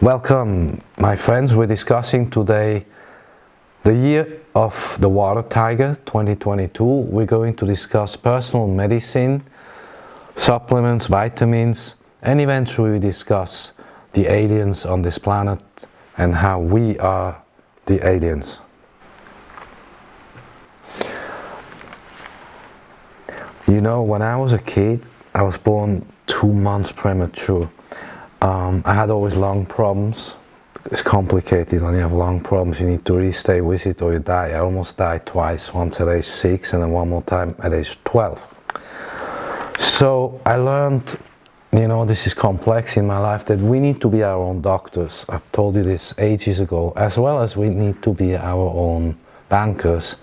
Welcome, my friends. We're discussing today the year of the water tiger 2022. We're going to discuss personal medicine, supplements, vitamins, and eventually we discuss the aliens on this planet and how we are the aliens. You know, when I was a kid, I was born 2 months premature. I had always lung problems. It's complicated when you have lung problems. You need to really stay with it or you die. I almost died twice, once at age 6 and then one more time at age 12. So I learned, you know, this is complex in my life, that we need to be our own doctors. I've told you this ages ago, as well as we need to be our own bankers.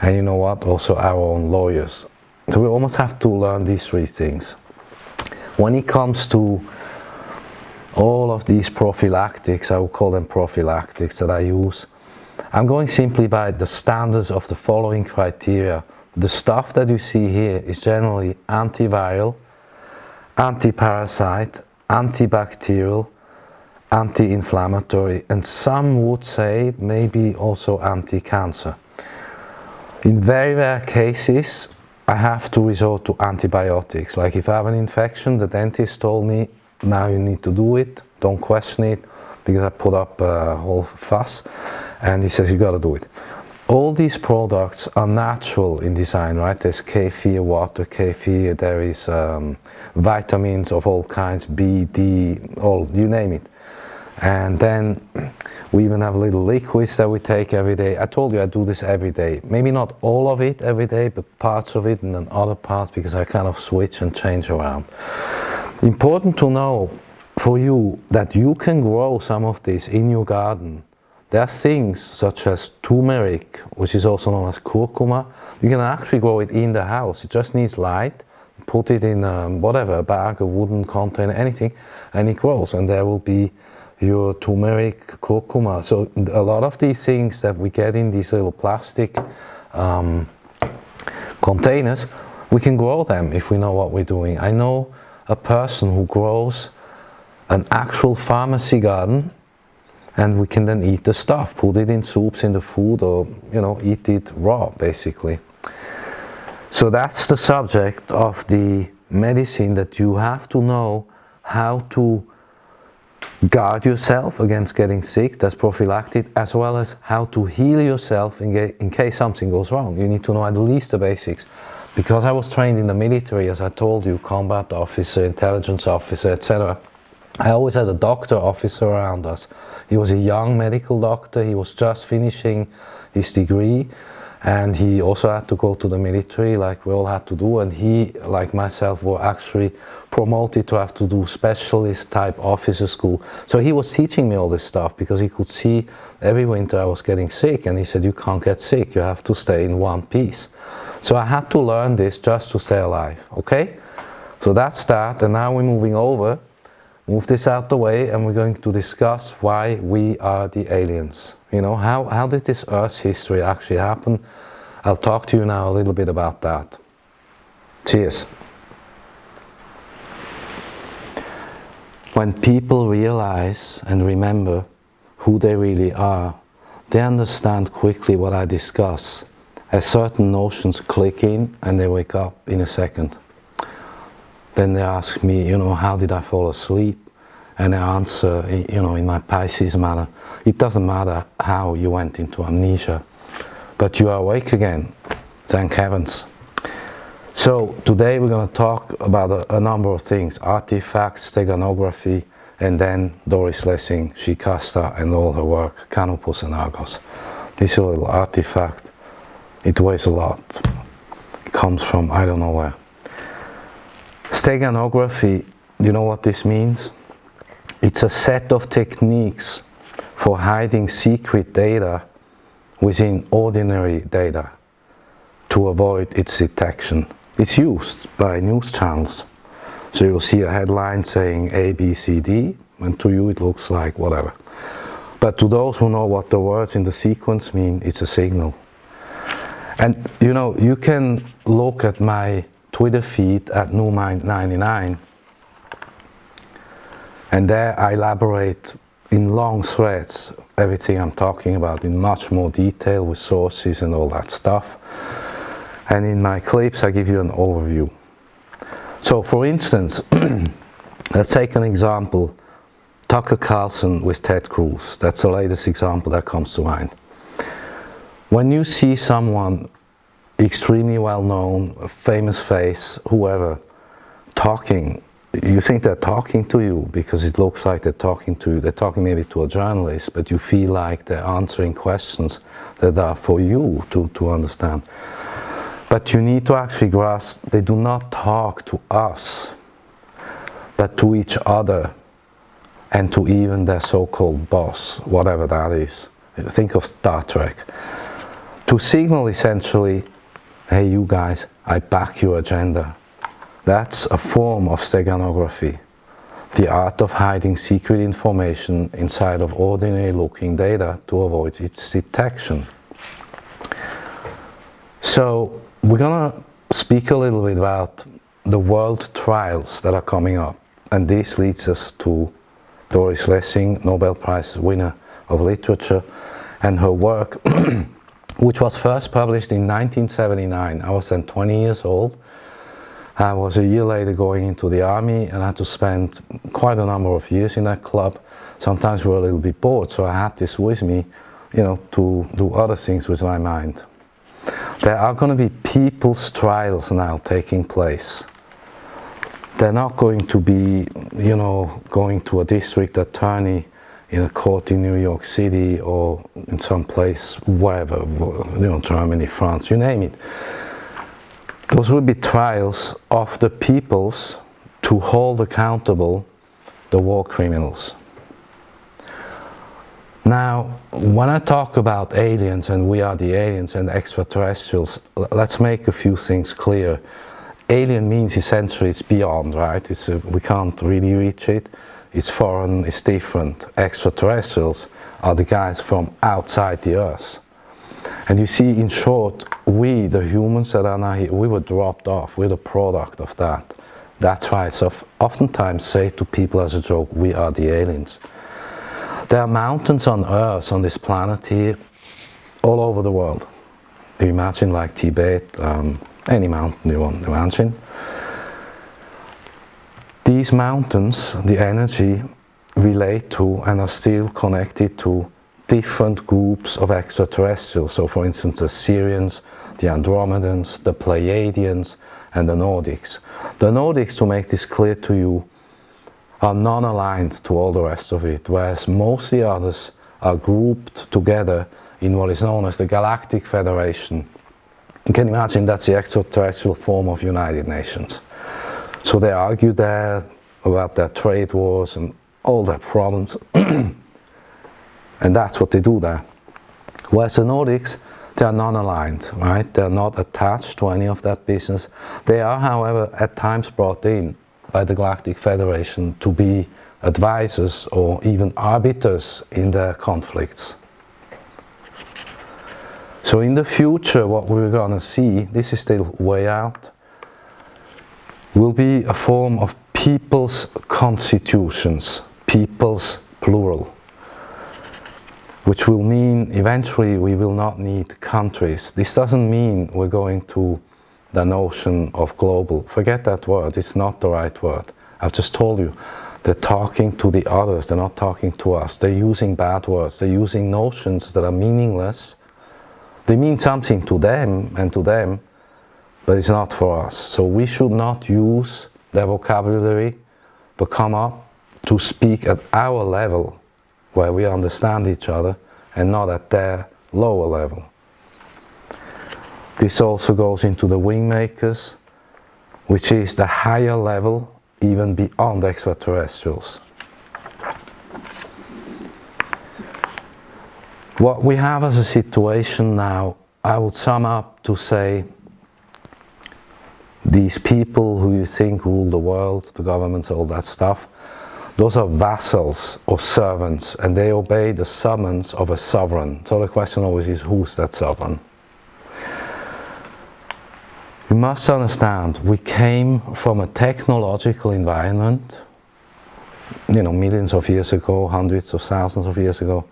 And you know what, also our own lawyers. So we almost have to learn these three things. When it comes to all of these prophylactics, I will call them prophylactics that I use, I'm going simply by the standards of the following criteria. The stuff that you see here is generally antiviral, anti-parasite, antibacterial, anti-inflammatory, and some would say maybe also anti-cancer. In very rare cases, I have to resort to antibiotics. Like if I have an infection, the dentist told me, now you need to do it, don't question it, because I put up a whole fuss, and he says you got to do it. All these products are natural in design, right? There's kefir, water kefir, there is vitamins of all kinds, B, D, all, you name it. And then we even have little liquids that we take every day. I told you I do this every day. Maybe not all of it every day, but parts of it and then other parts, because I kind of switch and change around. Important to know for you that you can grow some of this in your garden. There are things such as turmeric, which is also known as curcuma. You can actually grow it in the house. It just needs light. Put it in whatever, a bag, a wooden container, anything, and it grows. And there will be your turmeric, curcuma. So a lot of these things that we get in these little plastic containers, we can grow them if we know what we're doing. I know a person who grows an actual pharmacy garden, and we can then eat the stuff, put it in soups, in the food, or, you know, eat it raw, basically. So that's the subject of the medicine, that you have to know how to guard yourself against getting sick, that's prophylactic, as well as how to heal yourself in case something goes wrong. You need to know at least the basics. Because I was trained in the military, as I told you, combat officer, intelligence officer, etc. I always had a doctor officer around us. He was a young medical doctor, he was just finishing his degree, and he also had to go to the military like we all had to do, and he, like myself, were actually promoted to have to do specialist type officer school. So he was teaching me all this stuff because he could see every winter I was getting sick, and he said, you can't get sick, you have to stay in one piece. So I had to learn this just to stay alive, okay? So that's that, and now we're moving over, move this out the way, and we're going to discuss why we are the aliens. You know, how did this Earth's history actually happen? I'll talk to you now a little bit about that. Cheers. When people realize and remember who they really are, they understand quickly what I discuss, as certain notions click in and they wake up in a second. Then they ask me, you know, how did I fall asleep? And I answer, you know, in my Pisces manner, it doesn't matter how you went into amnesia, but you are awake again, thank heavens. So today we're going to talk about a number of things: artifacts, steganography, and then Doris Lessing, Shikasta, and all her work, Canopus and Argos. This is a little artifact. It weighs a lot. It comes from I don't know where. Steganography, you know what this means? It's a set of techniques for hiding secret data within ordinary data to avoid its detection. It's used by news channels. So you'll see a headline saying A, B, C, D, and to you it looks like whatever. But to those who know what the words in the sequence mean, it's a signal. And you know, you can look at my Twitter feed at NewMind99, and there I elaborate in long threads everything I'm talking about in much more detail with sources and all that stuff. And in my clips I give you an overview. So for instance, let's take an example, Tucker Carlson with Ted Cruz. That's the latest example that comes to mind. When you see someone extremely well known, a famous face, whoever, talking, you think they're talking to you because it looks like they're talking to you. They're talking maybe to a journalist, but you feel like they're answering questions that are for you to understand. But you need to actually grasp, they do not talk to us, but to each other and to even their so-called boss, whatever that is. Think of Star Trek. To signal essentially, hey you guys, I back your agenda. That's a form of steganography, the art of hiding secret information inside of ordinary looking data to avoid its detection. So we're gonna speak a little bit about the world trials that are coming up, and this leads us to Doris Lessing, Nobel Prize winner of literature, and her work which was first published in 1979. I was then 20 years old. I was a year later going into the army and I had to spend quite a number of years in that club. Sometimes we were a little bit bored, so I had this with me, you know, to do other things with my mind. There are going to be people's trials now taking place. They're not going to be, you know, going to a district attorney in a court in New York City or in some place, wherever, you know, Germany, France, you name it. Those will be trials of the peoples to hold accountable the war criminals. Now, when I talk about aliens and we are the aliens and extraterrestrials, let's make a few things clear. Alien means essentially it's beyond, right? We can't really reach it. It's foreign, it's different. Extraterrestrials are the guys from outside the Earth. And you see, in short, we, the humans that are now here, we were dropped off. We're the product of that. That's why I oftentimes say to people as a joke, we are the aliens. There are mountains on Earth, on this planet here, all over the world. You imagine like Tibet, any mountain you want to imagine. These mountains, the energy, relate to and are still connected to different groups of extraterrestrials. So for instance, the Syrians, the Andromedans, the Pleiadians, and the Nordics. The Nordics, to make this clear to you, are non-aligned to all the rest of it, whereas most of the others are grouped together in what is known as the Galactic Federation. You can imagine that's the extraterrestrial form of United Nations. So they argue there about their trade wars and all their problems, and that's what they do there. Whereas the Nordics, they are non-aligned, right? They are not attached to any of that business. They are, however, at times brought in by the Galactic Federation to be advisors or even arbiters in their conflicts. So in the future, what we're going to see, this is still way out, will be a form of people's constitutions, people's plural, which will mean eventually we will not need countries. This doesn't mean we're going to the notion of global. Forget that word, it's not the right word. I've just told you, they're talking to the others, they're not talking to us. They're using bad words, they're using notions that are meaningless. They mean something to them and to them, but it's not for us. So we should not use their vocabulary, but come up to speak at our level, where we understand each other, and not at their lower level. This also goes into the wingmakers, which is the higher level, even beyond extraterrestrials. What we have as a situation now, I would sum up to say, these people who you think rule the world, the governments, all that stuff, those are vassals or servants, and they obey the summons of a sovereign. So the question always is, who's that sovereign? You must understand, we came from a technological environment millions of years ago, hundreds of thousands of years ago.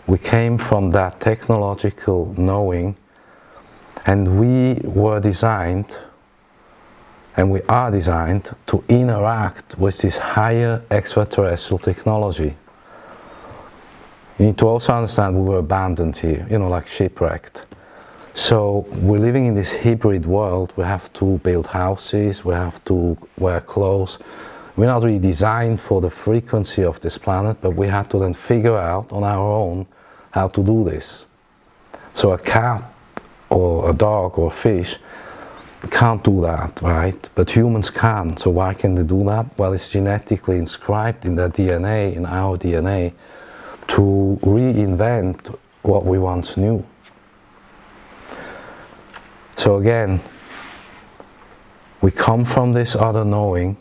We came from that technological knowing, and we were designed, and we are designed to interact with this higher extraterrestrial technology. You need to also understand we were abandoned here, like shipwrecked. So we're living in this hybrid world. We have to build houses, we have to wear clothes. We're not really designed for the frequency of this planet, but we have to then figure out on our own how to do this. So a cat or a dog or a fish can't do that, right? But humans can. So why can they do that? Well, it's genetically inscribed in their DNA, in our DNA, to reinvent what we once knew. So again, we come from this other knowing.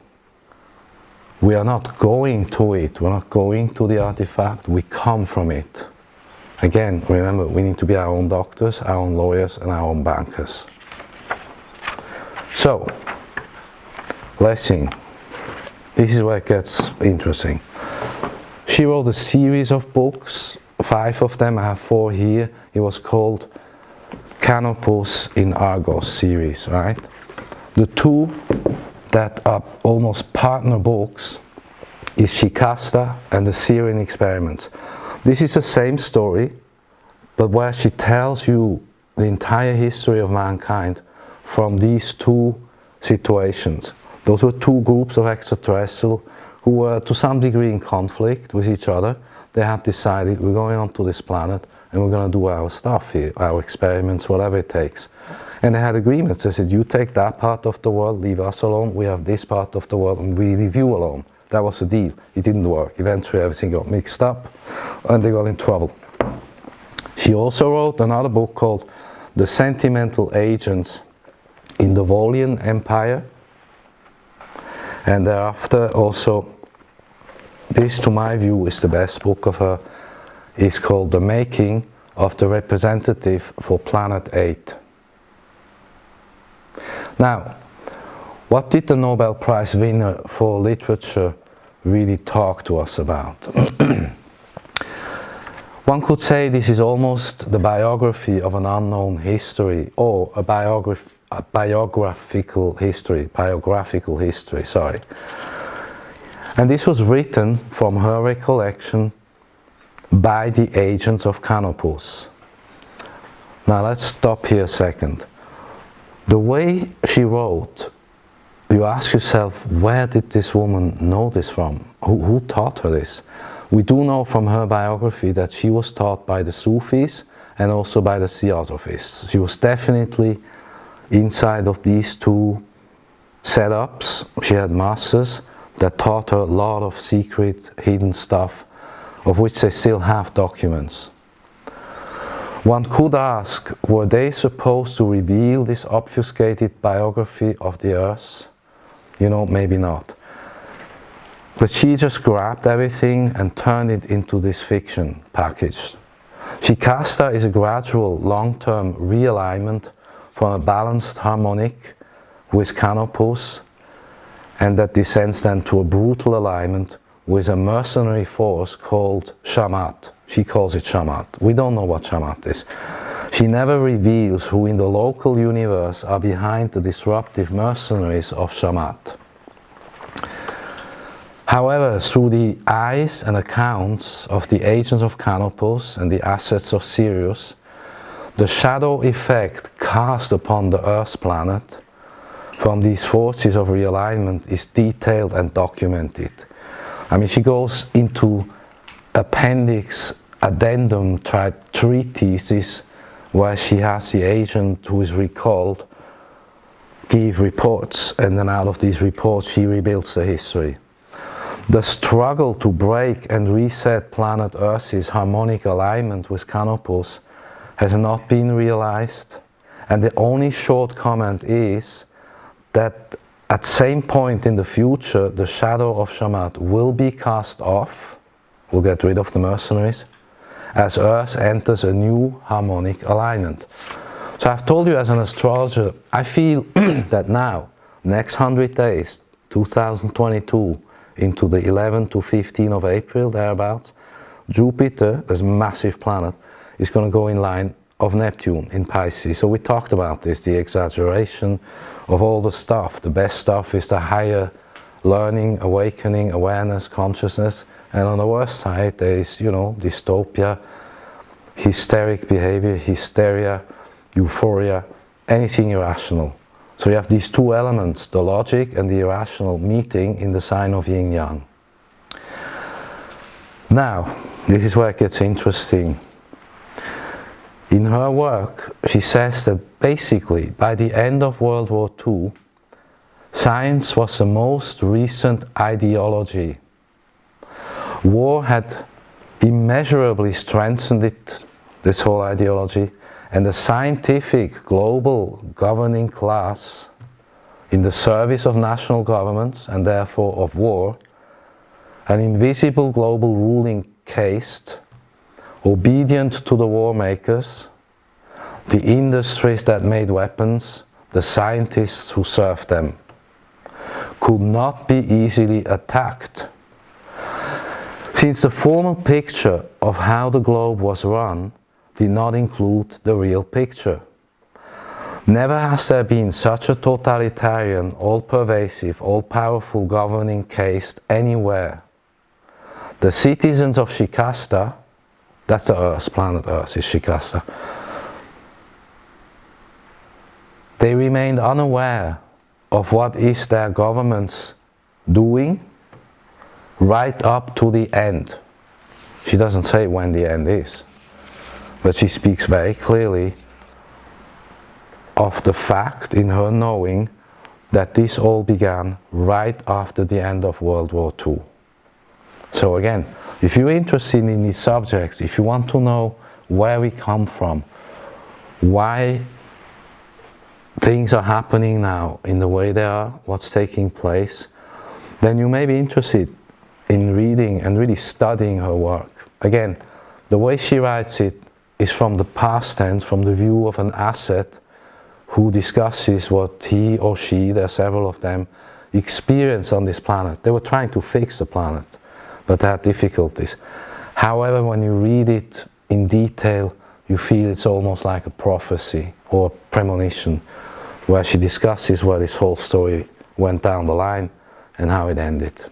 We are not going to it, we're not going to the artifact, we come from it. Again, remember, we need to be our own doctors, our own lawyers, and our own bankers. So, Lessing, this is where it gets interesting. She wrote a series of books, 5 of them, I have 4 here. It was called Canopus in Argos series, right? The 2 that are almost partner books is Shikasta and the Syrian Experiments. This is the same story, but where she tells you the entire history of mankind from these 2 situations. Those were 2 groups of extraterrestrial who were to some degree in conflict with each other. They had decided, we're going onto this planet and we're going to do our stuff here, our experiments, whatever it takes. And they had agreements. They said, you take that part of the world, leave us alone, we have this part of the world, and we leave you alone. That was the deal. It didn't work. Eventually everything got mixed up and they got in trouble. She also wrote another book called The Sentimental Agents in the Volian Empire. And thereafter also, this to my view is the best book of her, is called The Making of the Representative for Planet 8. Now, what did the Nobel Prize winner for literature really talk to us about? One could say this is almost the biography of an unknown history, or a biographical history, sorry. And this was written from her recollection by the agents of Canopus. Now let's stop here a second. The way she wrote, you ask yourself, where did this woman know this from? Who taught her this? We do know from her biography that she was taught by the Sufis and also by the Theosophists. She was definitely inside of these 2 setups. She had masters that taught her a lot of secret, hidden stuff, of which they still have documents. One could ask, were they supposed to reveal this obfuscated biography of the Earth? Maybe not. But she just grabbed everything and turned it into this fiction package. Shikasta is a gradual, long-term realignment from a balanced harmonic with Canopus, and that descends then to a brutal alignment with a mercenary force called Shamat. She calls it Shamat. We don't know what Shamat is. She never reveals who in the local universe are behind the disruptive mercenaries of Shamat. However, through the eyes and accounts of the agents of Canopus and the assets of Sirius, the shadow effect cast upon the Earth planet from these forces of realignment is detailed and documented. She goes into appendix, addendum treatises where she has the agent who is recalled give reports, and then out of these reports she rebuilds the history. The struggle to break and reset planet Earth's harmonic alignment with Canopus has not been realized, and the only short comment is that at same point in the future the shadow of Shamat will be cast off, will get rid of the mercenaries, as Earth enters a new harmonic alignment. So I've told you as an astrologer, I feel that now, next 100 days, 2022, into the 11 to 15 of April, thereabouts, Jupiter, this massive planet, is going to go in line of Neptune in Pisces. So we talked about this, the exaggeration of all the stuff. The best stuff is the higher learning, awakening, awareness, consciousness. And on the worst side, there is, dystopia, hysteric behavior, hysteria, euphoria, anything irrational. So you have these two elements, the logic and the irrational, meeting in the sign of yin yang. Now, this is where it gets interesting. In her work, she says that basically by the end of World War II, science was the most recent ideology. War had immeasurably strengthened it, this whole ideology, and the scientific global governing class in the service of national governments and therefore of war, an invisible global ruling caste, obedient to the war makers, the industries that made weapons, the scientists who served them, could not be easily attacked. Since the formal picture of how the globe was run did not include the real picture. Never has there been such a totalitarian, all-pervasive, all-powerful governing caste anywhere. The citizens of Shikasta, that's the Earth, planet Earth is Shikasta, they remained unaware of what is their governments doing right up to the end. She doesn't say when the end is, but she speaks very clearly of the fact in her knowing that this all began right after the end of World War II. So again, if you're interested in these subjects, if you want to know where we come from, why things are happening now in the way they are, what's taking place, then you may be interested in reading and really studying her work. Again, the way she writes it is from the past tense, from the view of an asset who discusses what he or she, there are several of them, experienced on this planet. They were trying to fix the planet, but they had difficulties. However, when you read it in detail, you feel it's almost like a prophecy or a premonition, where she discusses where this whole story went down the line and how it ended.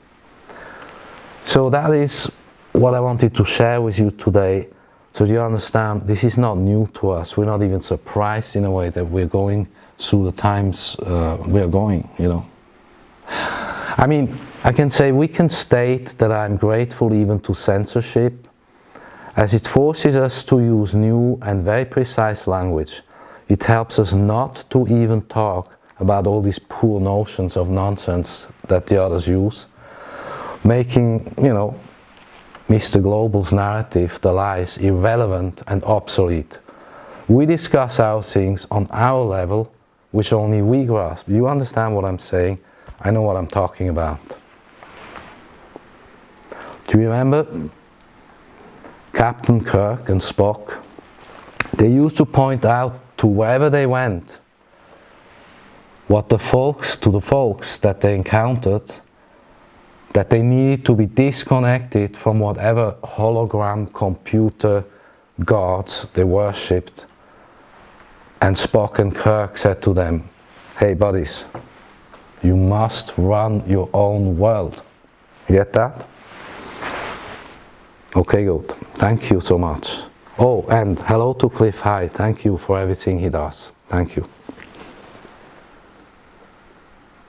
So that is what I wanted to share with you today. So you understand, this is not new to us. We're not even surprised in a way that we're going through the times we're going, I mean, I can say we can state that I'm grateful even to censorship, as it forces us to use new and very precise language. It helps us not to even talk about all these poor notions of nonsense that the others use, making, Mr. Global's narrative, the lies, irrelevant and obsolete. We discuss our things on our level, which only we grasp. You understand what I'm saying? I know what I'm talking about. Do you remember Captain Kirk and Spock? They used to point out to wherever they went what the folks that they encountered, that they needed to be disconnected from whatever hologram computer gods they worshipped. And Spock and Kirk said to them, hey buddies, you must run your own world. You get that? Okay, good. Thank you so much. Oh, and hello to Cliff High. Thank you for everything he does. Thank you.